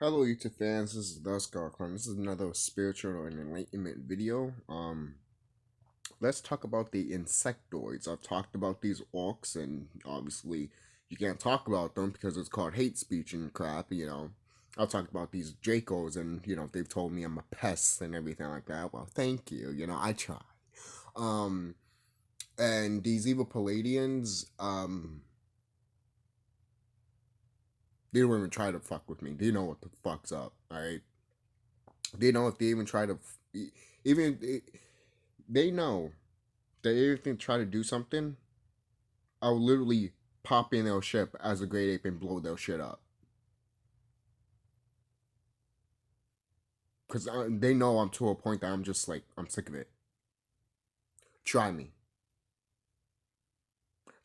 Hello YouTube fans, this is TheSkullKlown. This is another spiritual and enlightenment video. Let's talk about the insectoids. I've talked about these orcs, and obviously you can't talk about them because it's called hate speech and crap. I've talked about these Dracos, and they've told me I'm a pest and everything like that. Well, thank you. I try. Um and these evil Palladians, they don't even try to fuck with me. They know what the fuck's up, alright? They know if they even try to, even they know that if they try to do something, I'll literally pop in their ship as a great ape and blow their shit up. Because they know I'm to a point that I'm just like, I'm sick of it. Try me.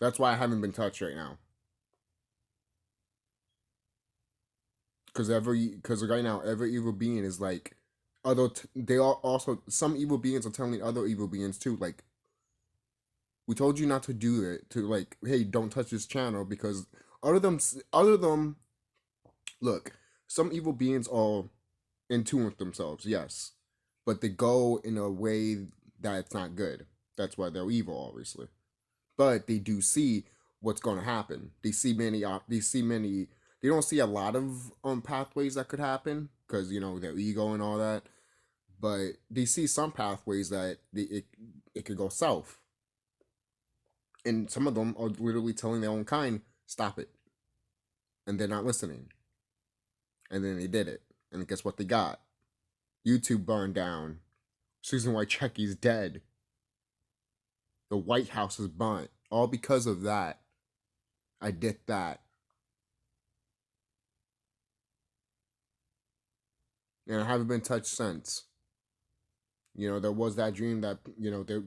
That's why I haven't been touched right now. Because right now, every evil being is like, although they are also, some evil beings are telling other evil beings too, like, we told you not to do it, to like, hey, don't touch this channel, because other than look, some evil beings are in tune with themselves, yes, but they go in a way that's not good. That's why they're evil, obviously. But they do see what's going to happen. They see many. They don't see a lot of pathways that could happen because their ego and all that. But they see some pathways that it could go south, and some of them are literally telling their own kind, "Stop it," and they're not listening. And then they did it, and guess what they got? YouTube burned down. Susan White Chucky's dead. The White House is burnt. All because of that. I did that. And I haven't been touched since. There was that dream that,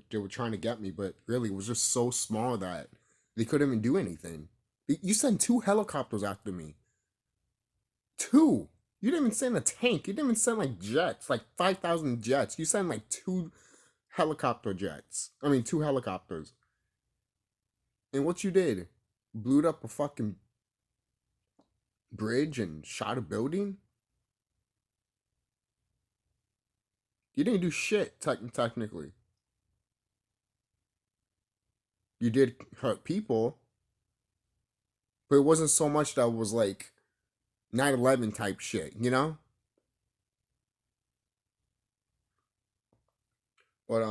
they were trying to get me, but really it was just so small that they couldn't even do anything. You sent 2 helicopters after me. 2! You didn't even send a tank. You didn't even send like jets, like 5,000 jets. You sent like 2 helicopter jets. I mean, 2 helicopters. And what you did? Blew up a fucking bridge and shot a building? You didn't do shit, technically. You did hurt people, but it wasn't so much that was like 9/11 type shit, But,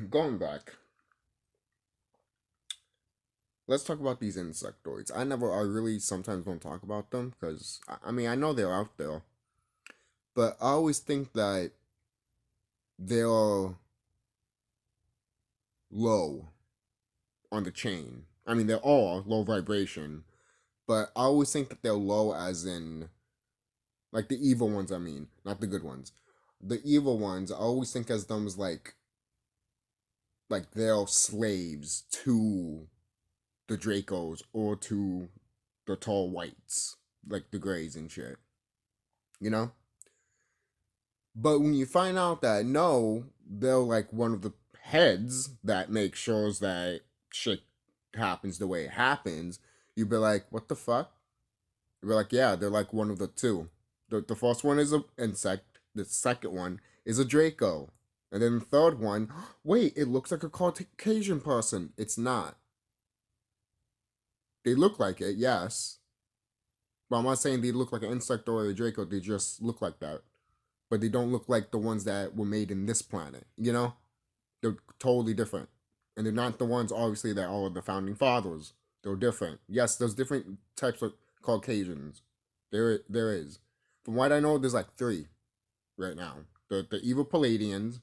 going back, let's talk about these insectoids. I really sometimes don't talk about them because, I mean, I know they're out there, but I always think that they're low on the chain. I mean, they're all low vibration, but I always think that they're low as in, like the evil ones, I mean, not the good ones. The evil ones, I always think as them as like they're slaves to the Dracos or to the tall whites, like the Greys and shit, you know? But when you find out that no, they're like one of the heads that make sure that shit happens the way it happens, you'd be like, what the fuck? You'd be like, yeah, they're like one of the two. The first one is an insect, the second one is a Draco. And then the third one, wait, it looks like a Caucasian person. It's not. They look like it, yes. But I'm not saying they look like an insect or a Draco, they just look like that. But they don't look like the ones that were made in this planet, They're totally different. And they're not the ones, obviously, that are the founding fathers. They're different. Yes, there's different types of Caucasians. There is. From what I know, there's like 3 right now. The evil Palladians,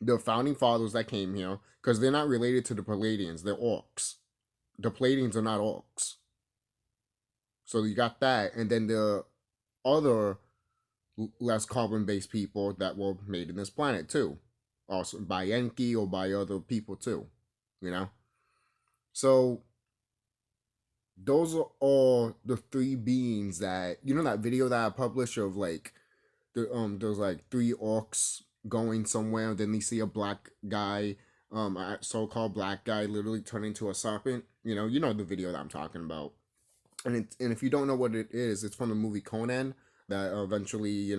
the founding fathers that came here, because they're not related to the Palladians, they're orcs. The Palladians are not orcs. So you got that, and then the other less carbon-based people that were made in this planet too, also by Enki or by other people too, So those are all the 3 beings that that video that I published of like there's like 3 orcs going somewhere, then they see a black guy, a so-called black guy literally turn into a serpent. You know the video that I'm talking about. and if you don't know what it is, it's from the movie Conan. That eventually,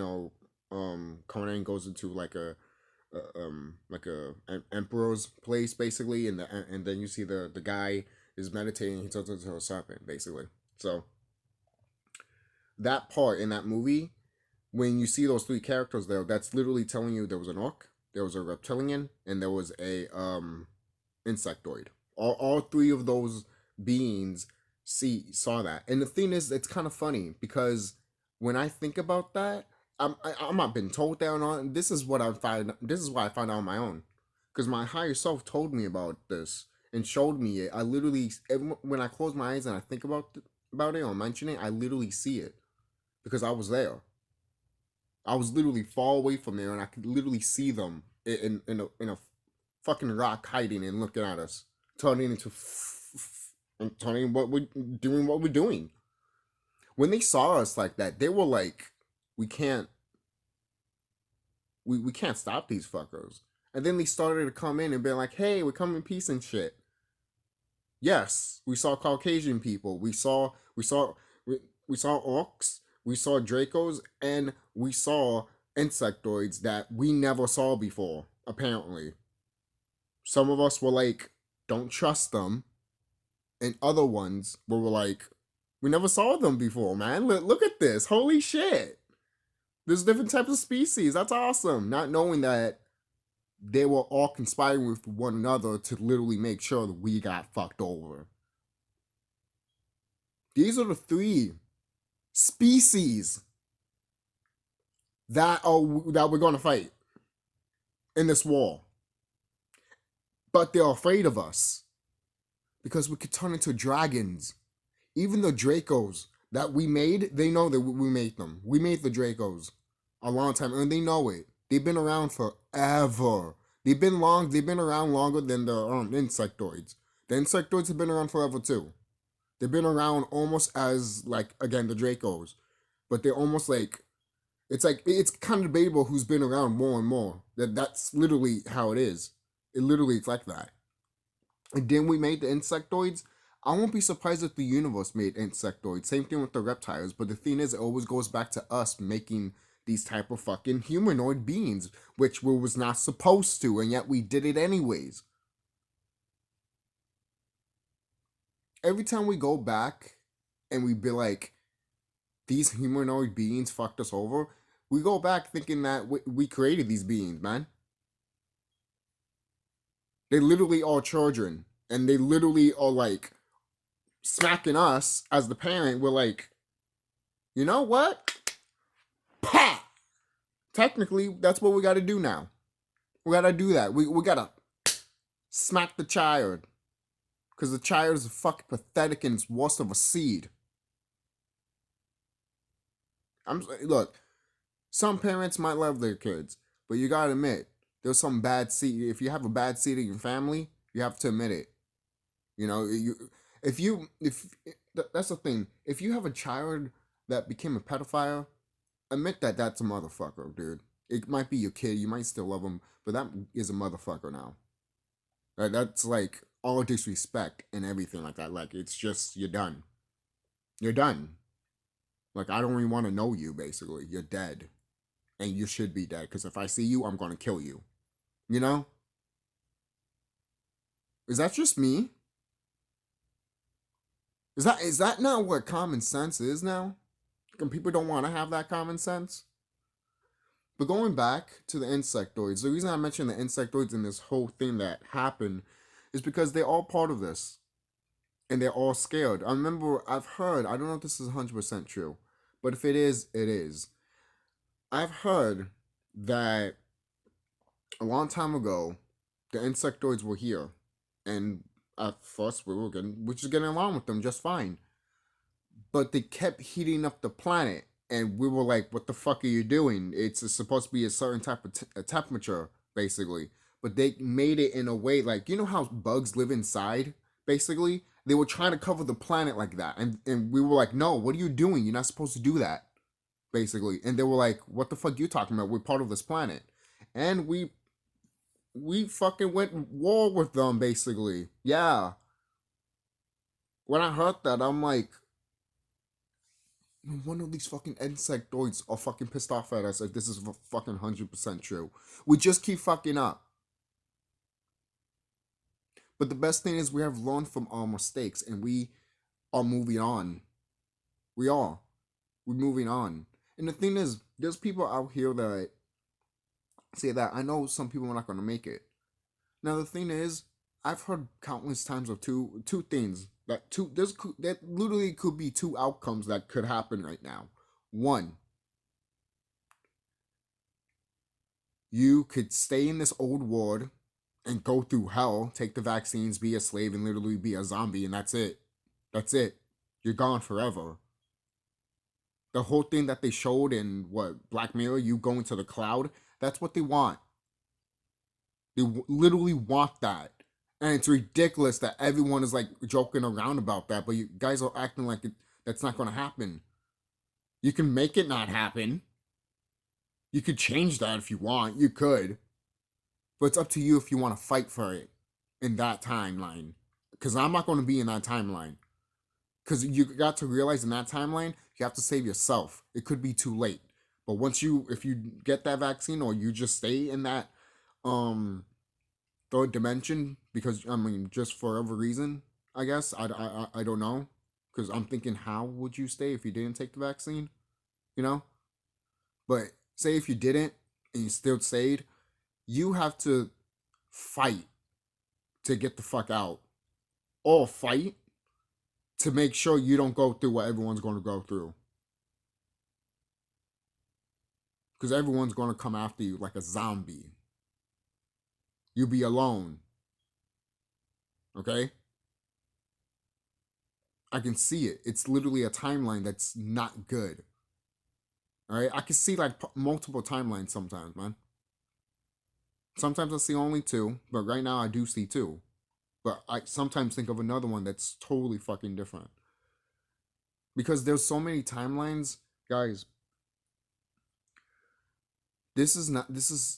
Conan goes into like a an emperor's place basically, and then you see the guy is meditating. He turns into a serpent basically. So that part in that movie, when you see those three characters there, that's literally telling you there was an orc, there was a reptilian, and there was a insectoid. All three of those beings saw that. And the thing is, it's kind of funny because when I think about that, I'm not been told that or not. This is what I find. This is why I found out on my own, because my higher self told me about this and showed me it. I literally, when I close my eyes and I think about it or mention it, I literally see it because I was there. I was literally far away from there, and I could literally see them in a fucking rock hiding and looking at us, turning into and turning what we're doing. When they saw us like that, they were like, "We can't, we can't stop these fuckers." And then they started to come in and be like, "Hey, we're coming in peace and shit." Yes, we saw Caucasian people. We saw orcs. We saw Dracos, and we saw insectoids that we never saw before. Apparently, some of us were like, "Don't trust them," and other ones were like, "We never saw them before, man. Look at this. Holy shit! There's different types of species. That's awesome." Not knowing that they were all conspiring with one another to literally make sure that we got fucked over. These are the three species that we're gonna fight in this war. But they're afraid of us because we could turn into dragons. Even the Dracos that we made, they know that we made them. We made the Dracos a long time, and they know it. They've been around forever. They've been around longer than the insectoids. The insectoids have been around forever too. They've been around almost as like again the Dracos, but they're almost like it's kind of debatable who's been around more and more. That's literally how it is. It literally it's like that. And then we made the insectoids. I won't be surprised if the universe made insectoids. Same thing with the reptiles. But the thing is, it always goes back to us making these type of fucking humanoid beings, which we was not supposed to, and yet we did it anyways. Every time we go back and we be like, these humanoid beings fucked us over, we go back thinking that we created these beings, man. They literally are children, and they literally are like smacking us as the parent. We're like, you know what? Pa! Technically, that's what we got to do now. We got to do that. We got to smack the child. Because the child is fucking pathetic and it's worse of a seed. Look, some parents might love their kids, but you gotta admit, there's some bad seed. If you have a bad seed in your family, you have to admit it. You know, that's the thing. If you have a child that became a pedophile, admit that that's a motherfucker, dude. It might be your kid, you might still love him, but that is a motherfucker now. That's like all disrespect and everything like that. Like it's just you're done. You're done. Like I don't even want to know you. Basically, you're dead, and you should be dead. Because if I see you, I'm gonna kill you. You know? Is that just me? Is that not what common sense is now? And people don't want to have that common sense. But going back to the insectoids, the reason I mentioned the insectoids in this whole thing that happened is because they're all part of this. And they're all scared. I remember, I've heard, I don't know if this is 100% true, but if it is, it is. I've heard that a long time ago, the insectoids were here. And at first, we were just getting along with them just fine. But they kept heating up the planet. And we were like, what the fuck are you doing? It's supposed to be a certain type of temperature, basically. But they made it in a way like, you know how bugs live inside, basically? They were trying to cover the planet like that. And we were like, no, what are you doing? You're not supposed to do that, basically. And they were like, what the fuck you talking about? We're part of this planet. And we fucking went war with them, basically. Yeah. When I heard that, I'm like, one of these fucking insectoids are fucking pissed off at us. Like, this is fucking 100% true. We just keep fucking up. But the best thing is we have learned from our mistakes and we are moving on. We are. We're moving on. And the thing is, there's people out here that say that I know some people are not going to make it. Now the thing is, I've heard countless times of two things that that literally could be two outcomes that could happen right now. One, you could stay in this old world and go through hell, take the vaccines, be a slave, and literally be a zombie, and that's it. That's it. You're gone forever. The whole thing that they showed in what Black Mirror, you going to the cloud, that's what they want. They literally want that. And it's ridiculous that everyone is like joking around about that, but you guys are acting like that's not going to happen. You can make it not happen. You could change that if you want. You could. But it's up to you if you want to fight for it in that timeline. Because I'm not going to be in that timeline. Because you got to realize in that timeline, you have to save yourself. It could be too late. But if you get that vaccine or you just stay in that third dimension, because I mean, just for whatever reason, I guess I don't know, because I'm thinking, how would you stay if you didn't take the vaccine? You know, but say if you didn't and you still stayed, you have to fight to get the fuck out, or fight to make sure you don't go through what everyone's going to go through, because everyone's going to come after you like a zombie. You'll be alone. Okay? I can see it. It's literally a timeline that's not good. Alright? I can see like multiple timelines sometimes, man. Sometimes I see only two, but right now I do see two. But I sometimes think of another one that's totally fucking different. Because there's so many timelines, guys. This is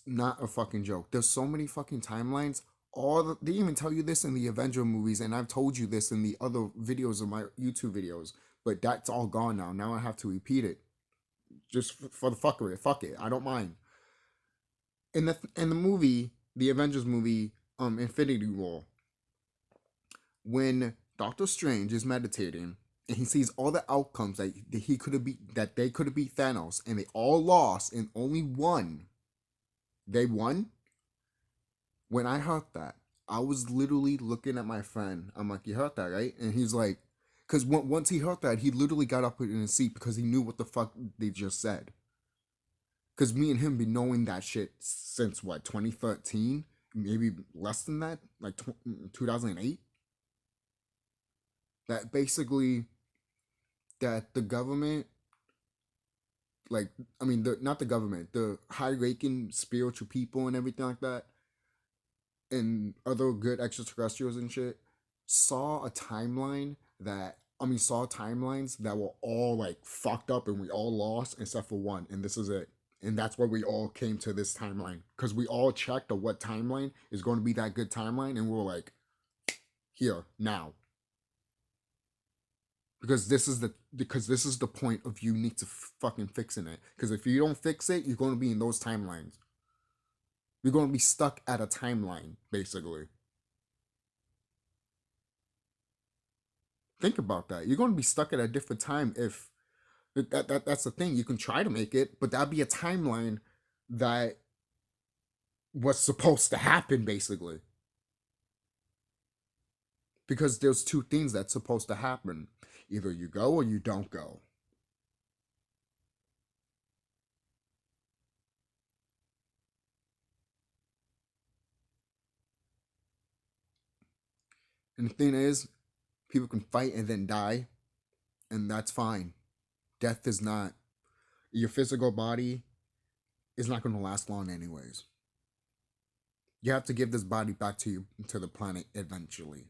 not a fucking joke. There's so many fucking timelines. They even tell you this in the Avenger movies, and I've told you this in the other videos of my YouTube videos, but that's all gone now. Now I have to repeat it, just for the fuck of it. Fuck it, I don't mind. In the movie, the Avengers movie, Infinity War, when Doctor Strange is meditating and he sees all the outcomes that he could have beat, that they could have beat Thanos, and they all lost, and only one they won. When I heard that, I was literally looking at my friend. I'm like, "You heard that, right?" And he's like, "Because once he heard that, he literally got up in his seat because he knew what the fuck they just said." Because me and him been knowing that shit since what, 2013, maybe less than that, like 2008. That basically, that the government, like, I mean, not the government, the high-ranking spiritual people and everything like that, and other good extraterrestrials and shit, saw a timeline that, I mean, saw timelines that were all like fucked up and we all lost except for one, and this is it. And that's why we all came to this timeline, because we all checked what timeline is going to be that good timeline, and we're like, here now. Because this is the point of you need to fucking fixing it. Because if you don't fix it, you're going to be in those timelines. You're going to be stuck at a timeline, basically. Think about that. You're going to be stuck at a different time if that's the thing. You can try to make it, but that'd be a timeline that was supposed to happen, basically. Because there's two things that's supposed to happen. Either you go or you don't go. And the thing is, people can fight and then die, and that's fine. Death is not, your physical body is not going to last long anyways. You have to give this body back to the planet eventually.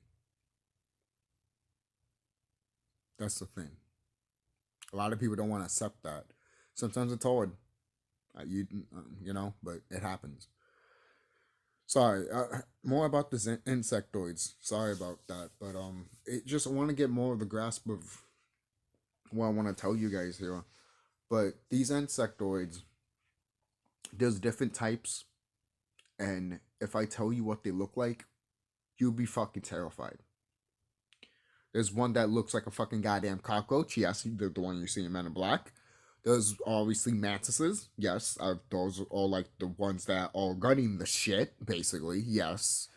That's the thing. A lot of people don't want to accept that. Sometimes it's hard. You know, but it happens. Sorry, more about this insectoids. Sorry about that, but it just want to get more of the grasp of what I want to tell you guys here. But these insectoids, there's different types, and if I tell you what they look like, you'll be fucking terrified. There's one that looks like a fucking goddamn cockroach. Yes, the one you see in Men in Black. There's obviously mantises. Yes, those are all like the ones that are running the shit, basically. Yes.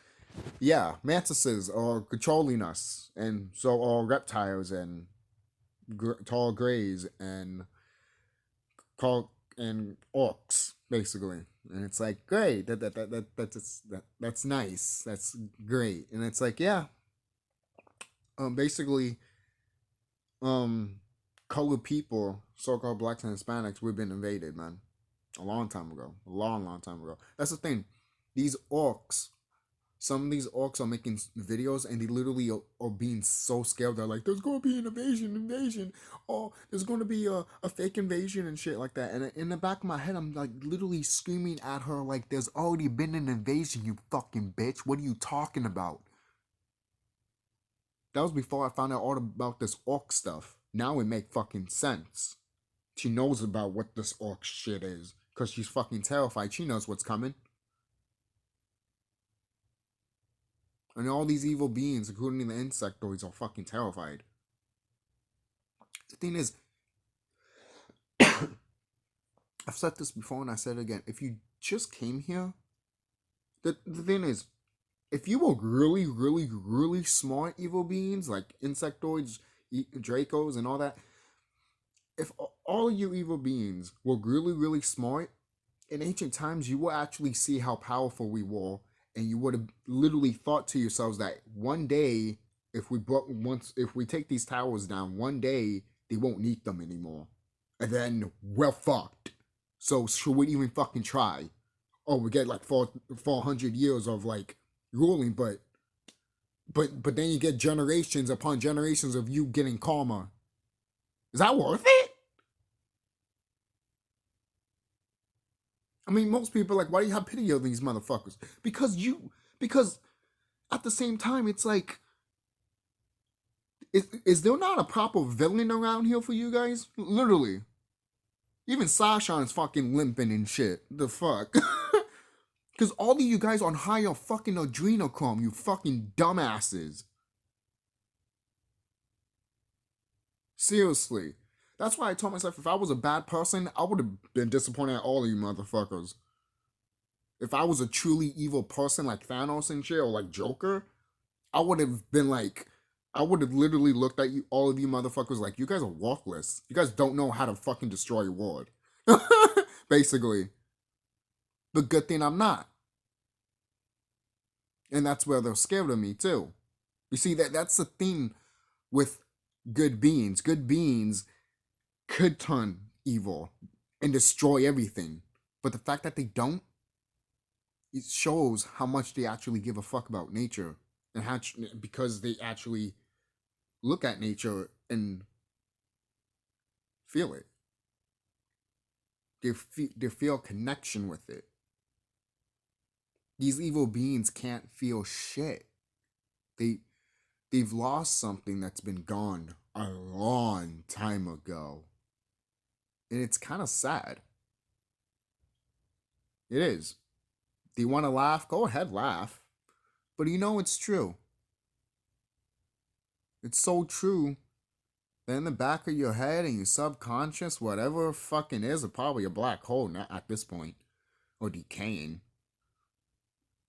Yeah, mantises are controlling us, and so are reptiles and tall grays and and orcs, basically. And it's like, great, that's nice, that's great. And it's like, yeah, basically, um, colored people, so-called blacks and Hispanics, we've been invaded, man, a long time ago, a long time ago. That's the thing. These orcs, some of these orcs are making videos and they literally are being so scared. They're like, there's going to be an invasion. Oh, there's going to be a fake invasion and shit like that. And in the back of my head, I'm like literally screaming at her like, there's already been an invasion, you fucking bitch. What are you talking about? That was before I found out all about this orc stuff. Now it make fucking sense. She knows about what this orc shit is because she's fucking terrified. She knows what's coming. And all these evil beings, including the insectoids, are fucking terrified. The thing is, I've said this before and I said it again. If you just came here, the thing is, if you were really smart evil beings, like insectoids, Dracos, and all that, if all of you evil beings were really smart, in ancient times, you will actually see how powerful we were, and you would have literally thought to yourselves that one day, if we take these towers down, one day they won't need them anymore, and then we're fucked. So should we even fucking try? Oh, we get like 400 years of like ruling, but then you get generations upon generations of you getting karma. Is that worth it? I mean, most people are like, why do you have pity of these motherfuckers? Because at the same time, it's like, is there not a proper villain around here for you guys? Literally. Even Sasha's fucking limping and shit. The fuck? Because all of you guys on higher fucking adrenochrome, you fucking dumbasses. Seriously. That's why I told myself if I was a bad person, I would have been disappointed at all of you motherfuckers. If I was a truly evil person like Thanos and shit, or like Joker, I would have been like, I would have literally looked at you, all of you motherfuckers, like, you guys are worthless. You guys don't know how to fucking destroy a world. Basically. But good thing I'm not. And that's where they're scared of me, too. You see, that's the thing with good beings. Good beings could turn evil and destroy everything. But the fact that they don't, it shows how much they actually give a fuck about nature. And how, because they actually look at nature and feel it. They feel connection with it. These evil beings can't feel shit. They've lost something that's been gone a long time ago. And it's kind of sad. It is. Do you want to laugh? Go ahead, laugh. But you know it's true. It's so true that in the back of your head and your subconscious, whatever fucking is, probably a black hole at this point, or decaying.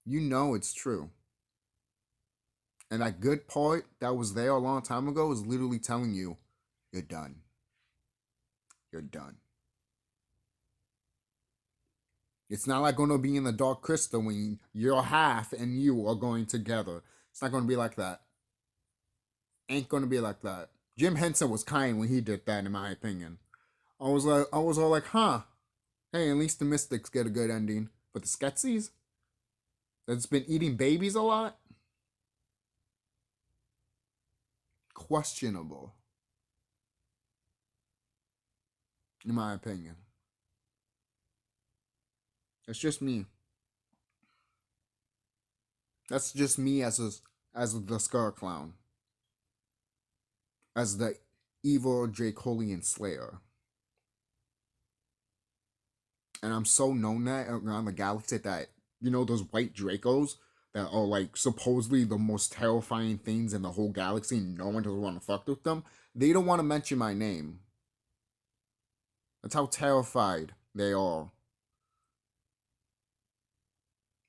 You know it's true. And that good part that was there a long time ago is literally telling you, you're done. You're done. It's not like going to be in the Dark Crystal when your half and you are going together. It's not going to be like that. Ain't going to be like that. Jim Henson was kind when he did that, in my opinion. I was all like, huh. Hey, at least the Mystics get a good ending. But the Skeksis, that's been eating babies a lot, questionable, in my opinion. That's just me. That's just me as the SkullKlown, as the evil Dracolian Slayer. And I'm so known that around the galaxy that, you know, those white Dracos that are like supposedly the most terrifying things in the whole galaxy, no one doesn't want to fuck with them. They don't want to mention my name. That's how terrified they are.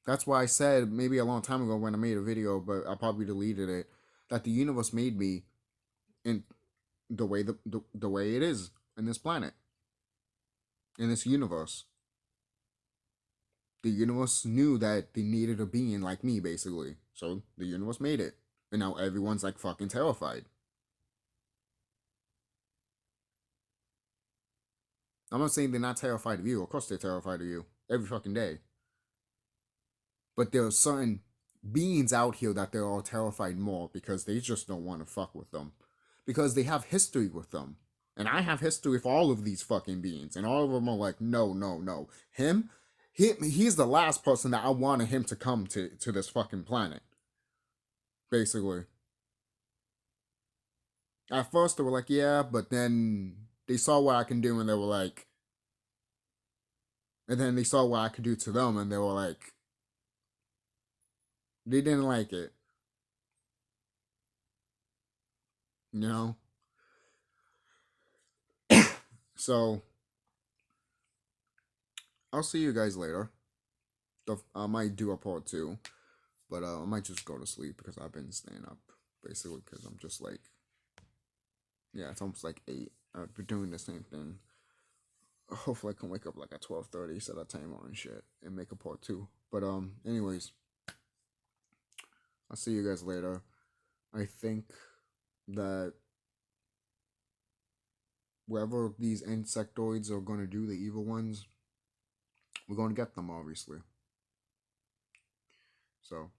That's why I said maybe a long time ago when I made a video, but I probably deleted it, that the universe made me in the way the way it is in this planet, in this universe. The universe knew that they needed a being like me, basically. So the universe made it. And now everyone's like fucking terrified. I'm not saying they're not terrified of you. Of course they're terrified of you. Every fucking day. But there are certain beings out here that they're all terrified more because they just don't want to fuck with them. Because they have history with them. And I have history with all of these fucking beings. And all of them are like, no, no, no. He's the last person that I wanted him to come to this fucking planet. Basically. At first they were like, yeah, but then they saw what I can do and they were like, and then they saw what I could do to them and they were like, they didn't like it. You know? So, I'll see you guys later. I might do a part 2, but I might just go to sleep because I've been staying up, basically, because I'm just like, yeah, it's almost like 8. I've been doing the same thing. Hopefully I can wake up like at 12:30, set a timer and shit, and make a part 2. But anyways, I'll see you guys later. I think that wherever these insectoids are going to do, the evil ones, we're going to get them, obviously. So,